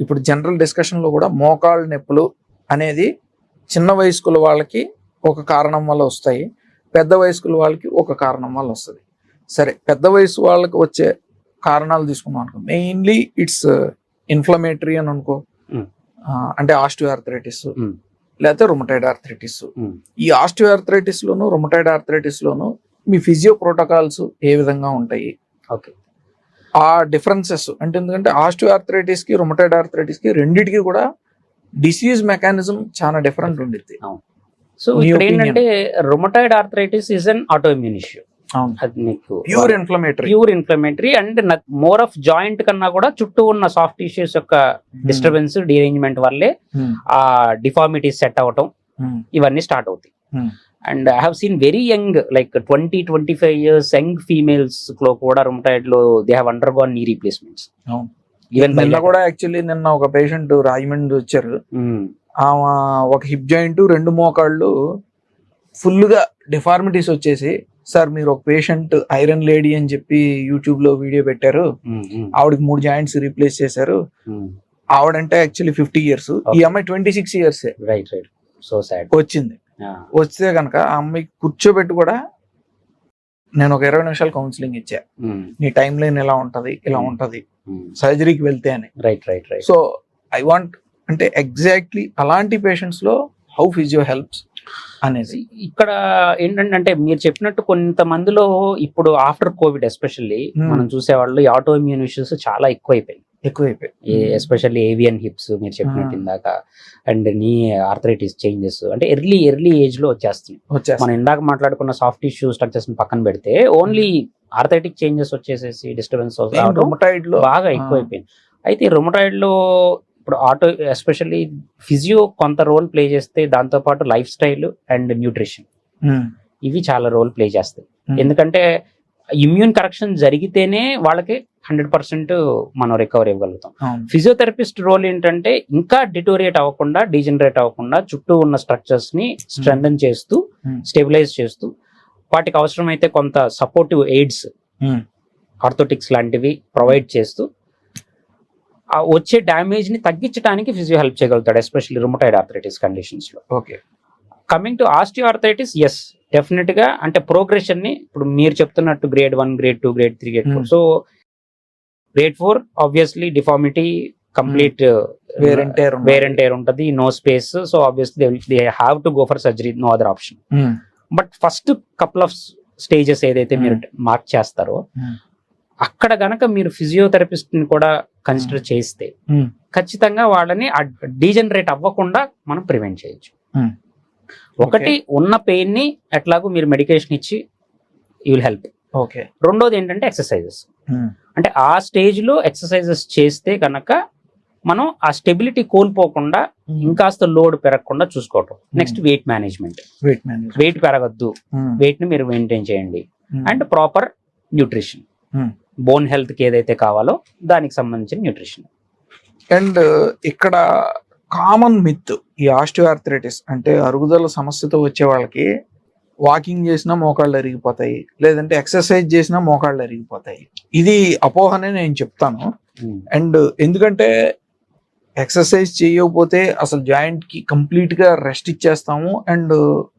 ఇప్పుడు జనరల్ డిస్కషన్లో కూడా మోకాళ్ళ నొప్పులు అనేది చిన్న వయస్కుల వాళ్ళకి ఒక కారణం వల్ల వస్తాయి, పెద్ద వయస్కుల వాళ్ళకి ఒక కారణం వల్ల వస్తుంది. సరే, పెద్ద వయసు వాళ్ళకి వచ్చే కారణాలు తీసుకున్నాం అనుకో, మెయిన్లీ ఇట్స్ ఇన్ఫ్లమేటరీ అని అనుకో, అంటే ఆస్టియోఆర్థరైటిస్ లేకపోతే రుమటైడ్ ఆర్థరైటిస్. ఈ ఆస్టియోఆర్థరైటిస్ లోను రుమటైడ్ ఆర్థరైటిస్ లోను మీ ఫిజియో ప్రోటోకాల్స్ ఏ విధంగా ఉంటాయి, ఓకే, ఆ డిఫరెన్సెస్ అంటే ఎందుకంటే ఆస్టియోఆర్థరైటిస్ కి రుమటైడ్ ఆర్థరైటిస్ కి రెండింటికి కూడా డిసీజ్ మెకానిజం చాలా డిఫరెంట్ ఉండిద్ది. సో ఇక్కడ ఏంటంటే rheumatoid arthritis is an autoimmune issue. అది మీకు pure inflammatory and more of joint కన్నా కూడా చుట్టూ ఉన్న సాఫ్ట్ టిష్యూస్ యొక్క డిస్టర్బెన్స్ డిరేంజ్మెంట్ వల్లే ఆ డిఫార్మిటీస్ సెట్ అవటం ఇవన్నీ స్టార్ట్ అవుతాయి. And I have seen very young like 20-25 years young females లో కూడా రుమటైడ్ లో దే హావ్ అండర్గాన్ నీ రీప్లేస్మెంట్స్. ఈవెన్ నిన్న కూడా యాక్చువల్లీ నిన్న ఒక పేషెంట్ రాజమండ్రి వచ్చారు, ఆమె ఒక హిప్ జాయింట్ 2 మోకాళ్ళు ఫుల్ గా డిఫార్మిటీస్ వచ్చేసి, సార్ మీరు ఒక పేషెంట్ ఐరన్ లేడీ అని చెప్పి యూట్యూబ్ లో వీడియో పెట్టారు, ఆవిడకి 3 జాయింట్స్ రీప్లేస్ చేశారు. ఆవిడంటే యాక్చువల్లీ 50 years, ఈ అమ్మాయి 26 years సో సాడ్ వచ్చింది. వస్తే కనుక ఆ అమ్మాయికి కూర్చోబెట్టి కూడా నేను ఒక 20 నిమిషాలు కౌన్సిలింగ్ ఇచ్చా, నీ టైం లైన్ ఎలా ఉంటది, ఇలా ఉంటది సర్జరీకి వెళ్తే అని. సో ఐ వాంట్ అంటే ఎగ్జాక్ట్లీ అలాంటి పేషెంట్స్ లో హౌ ఫిజియో హెల్ప్స్ అనేది. ఇక్కడ ఏంటంటే మీరు చెప్పినట్టు కొంతమందిలో ఇప్పుడు ఆఫ్టర్ కోవిడ్ ఎస్పెషల్లీ మనం చూసేవాళ్ళు ఈ ఆటో ఇమ్యూన్ ఇష్యూస్ చాలా ఎక్కువైపోయాయి. ఎస్పెషల్లీ ఏవియన్ హిప్స్ మీరు చెప్పినట్టు ఇందాక, అండ్ నీ ఆర్థరైటిస్ చేంజెస్ అంటే ఎర్లీ ఏజ్ లో వచ్చేస్తుంది. మనం ఇందాక మాట్లాడుకున్న సాఫ్ట్ టిష్యూ స్ట్రక్చర్స్ పక్కన పెడితే ఓన్లీ ఆర్థరైటిక్ చేంజెస్ వచ్చేసేసి డిస్టర్బెన్స్ బాగా ఎక్కువైపోయింది. అయితే రుమటాయిడ్ లో ఇప్పుడు ఆటో ఎస్పెషల్లీ ఫిజియో కొంత రోల్ ప్లే చేస్తే, దాంతో పాటు లైఫ్ స్టైల్ అండ్ న్యూట్రిషన్ ఇవి చాలా రోల్ ప్లే చేస్తాయి. ఎందుకంటే ఇమ్యూన్ కరెక్షన్ జరిగితేనే వాళ్ళకి 100% మనం రికవర్ ఇవ్వగలుగుతాం. ఫిజియోథెరపిస్ట్ రోల్ ఏంటంటే ఇంకా డిటోరియేట్ అవ్వకుండా, డీజనరేట్ అవ్వకుండా చుట్టూ ఉన్న స్ట్రక్చర్స్ ని స్ట్రెంథన్ చేస్తూ, స్టెబిలైజ్ చేస్తూ, వాటికి అవసరమైతే కొంత సపోర్టివ్ ఎయిడ్స్, ఆర్థోటిక్స్ లాంటివి ప్రొవైడ్ చేస్తూ ఆ వచ్చే డ్యామేజ్ ని తగ్గించడానికి ఫిజియో హెల్ప్ చేయగలుగుతాడు, ఎస్పెషల్లీ రుమటాయిడ్ ఆర్థరైటిస్ కండిషన్స్ లో. Okay, coming to osteo arthritis, yes definite గా అంటే ప్రోగ్రెషన్ ని ఇప్పుడు మీరు చెప్తున్నట్టు grade 1, grade 2, grade 3, grade 4. So grade 4 obviously deformity, complete wear and tear ఉంటుంది, no space. So obviously they have to go for surgery, no other option. But first couple of stages ఏదైతే మీరు mark చేస్తారో అక్కడ గనక మీరు physiotherapist ని కూడా consider చేస్తే ఖచ్చితంగా వాళ్ళని డీజనరేట్ అవ్వకుండా మనం ప్రివెంట్ చేయొచ్చు. ఒకటి, ఉన్న పెయిన్ ని ఎట్లాగో మీరు మెడికేషన్ ఇచ్చి యూ విల్ హెల్ప్. రెండోది ఏంటంటే ఎక్సర్సైజెస్. అంటే ఆ స్టేజ్ లో ఎక్సర్సైజెస్ చేస్తే కనుక మనం ఆ స్టెబిలిటీ కోల్పోకుండా ఇంకాస్త లోడ్ పెరగకుండా చూసుకోవటం. నెక్స్ట్ వెయిట్ మేనేజ్మెంట్, వెయిట్ పెరగద్దు, వెయిట్ ని మీరు మెయింటైన్ చేయండి. And proper nutrition, bone health కి ఏదైతే కావాలో దానికి సంబంధించిన న్యూట్రిషన్. అండ్ ఇక్కడ కామన్ మిత్ ఈ ఆస్టియోఆర్థరైటిస్ అంటే అరుగుదల సమస్యతో వచ్చే వాళ్ళకి వాకింగ్ చేసినా మోకాళ్ళు అరిగిపోతాయి, లేదంటే ఎక్సర్సైజ్ చేసినా మోకాళ్ళు అరిగిపోతాయి. ఇది అపోహనే నేను చెప్తాను. అండ్ ఎందుకంటే ఎక్సర్సైజ్ చేయకపోతే అసలు జాయింట్ కి కంప్లీట్ గా రెస్ట్ ఇచ్చేస్తాము, అండ్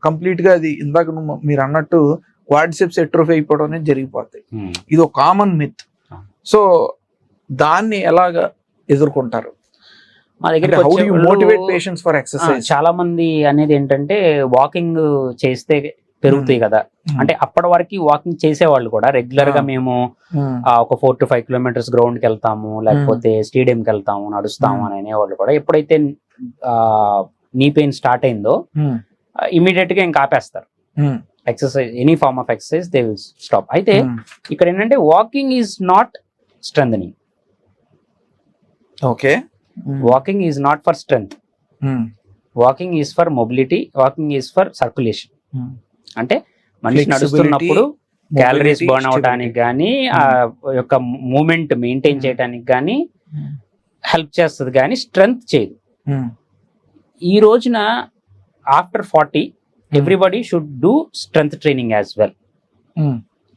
కంప్లీట్ గా అది ఇందాక మీరు అన్నట్టు క్వాడ్రిసెప్స్ ఎట్రోఫీ అయిపోవడం అనేది జరిగిపోతాయి. ఇది ఒక కామన్ మిత్. సో దాన్ని ఎలాగా ఎదుర్కొంటారు? మా దగ్గర చాలా మంది అనేది ఏంటంటే వాకింగ్ చేస్తే పెరుగుతాయి కదా, అంటే అప్పటి వరకు వాకింగ్ చేసేవాళ్ళు కూడా రెగ్యులర్ గా మేము ఒక 4 to 5 kilometers గ్రౌండ్ కి వెళ్తాము, లేకపోతే స్టేడియం కి వెళ్తాము, నడుస్తాము అని అనేవాళ్ళు కూడా. ఎప్పుడైతే నీ పెయిన్ స్టార్ట్ అయిందో ఇమీడియట్ గా ఇంకా ఆపేస్తారు exercise, any form of exercise they will stop. అయితే ఇక్కడ ఏంటంటే walking is not strengthening. Okay, walking is not for strength, walking is for mobility, walking is for circulation. అంటే మనిషి నడుస్తున్నప్పుడు క్యాలరీస్ బర్న్ అవడానికి కానీ, ఆ యొక్క మూమెంట్ మెయింటైన్ చేయడానికి కానీ హెల్ప్ చేస్తుంది, కానీ స్ట్రెంగ్త్ చేయదు. ఈ రోజున after 40 everybody should do strength training as well.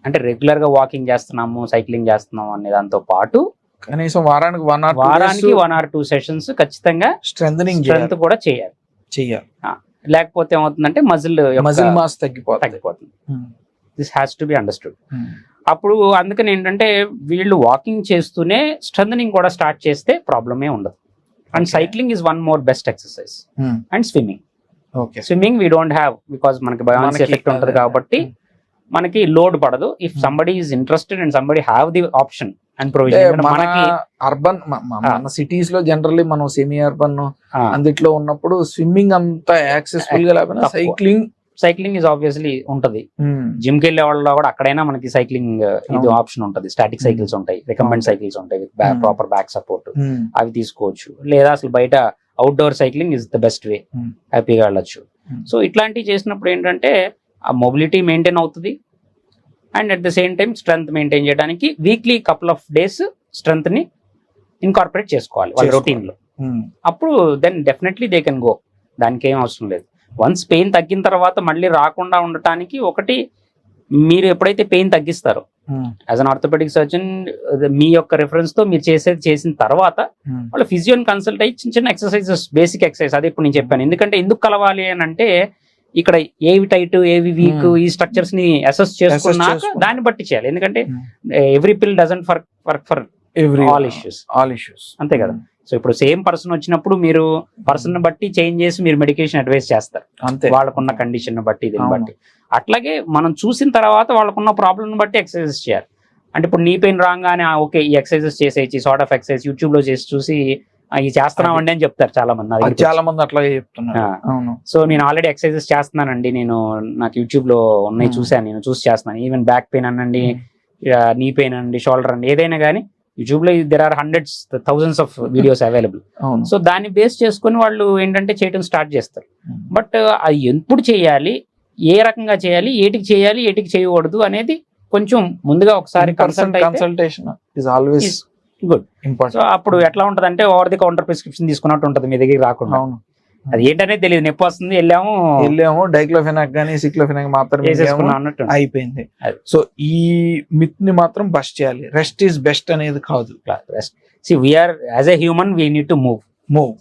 అంటే రెగ్యులర్ గా వాకింగ్ చేస్తున్నాము, సైక్లింగ్ చేస్తున్నాము అనే దాంతో పాటు కనీసం వారానికి వారానికి 1 or 2 సెషన్స్ ఖచ్చితంగా స్ట్రెంగ్ స్ట్రెంత్ కూడా చేయాలి. లేకపోతే ఏమవుతుందంటే మజిల్ మాస్ తగ్గిపోతుంది. This has to be understood. అప్పుడు అందుకని ఏంటంటే వీళ్ళు వాకింగ్ చేస్తూనే స్ట్రెంథనింగ్ కూడా స్టార్ట్ చేస్తే ప్రాబ్లమే ఉండదు. And cycling is one more best exercise. And swimming we don't have, because మనకి బయాన్సీ ఎఫెక్ట్ ఉంటుంది కాబట్టి మనకి లోడ్ పడదు. If somebody is interested and somebody have the option and provision. మనకి అర్బన్ మన సిటీస్ లో జనరల్లీ మనం సెమీ అర్బన్ అందుట్లో ఉన్నప్పుడు స్విమ్మింగ్ అంత యాక్సెస్ఫుల్ గా లేకపోయినా సైక్లింగ్ ఇస్ ఆబ్వియస్లీ ఉంటది. జిమ్ కి వెళ్ళే వాళ్ళలో కూడా అక్కడైనా మనకి సైక్లింగ్ ఇది ఆప్షన్ ఉంటది. స్టాటిక్ సైకిల్స్ ఉంటాయి, రికంబెంట్ సైకిల్స్ ఉంటాయి విత్ ప్రాపర్ బ్యాక్ సపోర్ట్, అవి తీసుకోవచ్చు. లేదా అసలు బయట outdoor cycling is the best way, హ్యాపీగా వెళ్ళొచ్చు. సో ఇట్లాంటివి చేసినప్పుడు ఏంటంటే ఆ మొబిలిటీ మెయింటైన్ అవుతుంది and at the same time strength maintain చేయడానికి weekly couple of days strength ని ఇన్కార్పొరేట్ చేసుకోవాలి వాళ్ళ రొటీన్ లో. అప్పుడు then definitely they can go. దానికి ఏం అవసరం లేదు. వన్స్ పెయిన్ తగ్గిన తర్వాత మళ్ళీ రాకుండా ఉండటానికి ఒకటి, మీరు ఎప్పుడైతే పెయిన్ తగ్గిస్తారో యాజ్ అన్ ఆర్థోపెడిక్ సర్జన్ మీ యొక్క రిఫరెన్స్ తో మీరు చేసిన తర్వాత వాళ్ళ ఫిజియోని కన్సల్ట్ అయ్యి చిన్న చిన్న ఎక్సర్సైజెస్, బేసిక్ ఎక్సర్సైజ్ అదే ఇప్పుడు నేను చెప్పాను. ఎందుకంటే ఎందుకు కలవాలి అని అంటే ఇక్కడ ఏవి టైట్ ఏవి వీక్ ఈ స్ట్రక్చర్స్ ని అసెస్ చేసుకున్నాక దాన్ని బట్టి చేయాలి. ఎందుకంటే ఎవ్రీ పిల్ doesn't work for all issues, అంతే కదా. సో ఇప్పుడు సేమ్ పర్సన్ వచ్చినప్పుడు మీరు పర్సన్ బట్టి చేంజ్ చేసి మీరు మెడికేషన్ అడ్వైస్ చేస్తారు, వాళ్ళకున్న కండిషన్ బట్టి దీన్ని బట్టి. అట్లాగే మనం చూసిన తర్వాత వాళ్ళకున్న ప్రాబ్లమ్ బట్టి ఎక్సర్సైజెస్ చేయాలి. అంటే ఇప్పుడు నీ పెయిన్ రాగానే ఓకే ఈ ఎక్సర్సైజెస్ చేసేసి సార్ట్ ఆఫ్ ఎక్సర్సైజ్ యూట్యూబ్ లో చూసి ఇది చేస్తున్నామండి అని చెప్తారు చాలా మంది అట్లాగే చెప్తున్నారు. సో నేను ఆల్రెడీ ఎక్సర్సైజెస్ చేస్తున్నానండి, నాకు యూట్యూబ్ లో ఉన్నాయి చూసాను, నేను చూసి చేస్తున్నాను. ఈవెన్ బ్యాక్ పెయిన్ అనండి, నీ పెయిన్ అండి, షోల్డర్ అండి, ఏదైనా కానీ యూట్యూబ్ లో there are hundreds thousands of videos available. So దాన్ని బేస్ చేసుకుని వాళ్ళు ఏంటంటే చేయడం స్టార్ట్ చేస్తారు. బట్ అది ఎప్పుడు చేయాలి, ఏ రకంగా చేయాలి, ఏటికి చేయాలి, ఏటికి చేయకూడదు అనేది కొంచెం ముందుగా ఒకసారి consultation is always good. So అప్పుడు ఎట్లా ఉంటది అంటే ఓవర్ ది కౌంటర్ ప్రిస్క్రిప్షన్ తీసుకున్నట్టు ఉంటది మీ దగ్గర రాకుండా. అది ఏంటనేది తెలియదు, నొప్పి వస్తుంది వెళ్ళాము డైక్లోఫెనాక్ కానీ సిక్లోఫెనాక్ మాత్రం అయిపోయింది. సో ఈ మిత్ ని మాత్రం బస్ట్ చేయాలి. రెస్ట్ ఈస్ బెస్ట్ అనేది కాదు. Rest, see we are as a human we need to move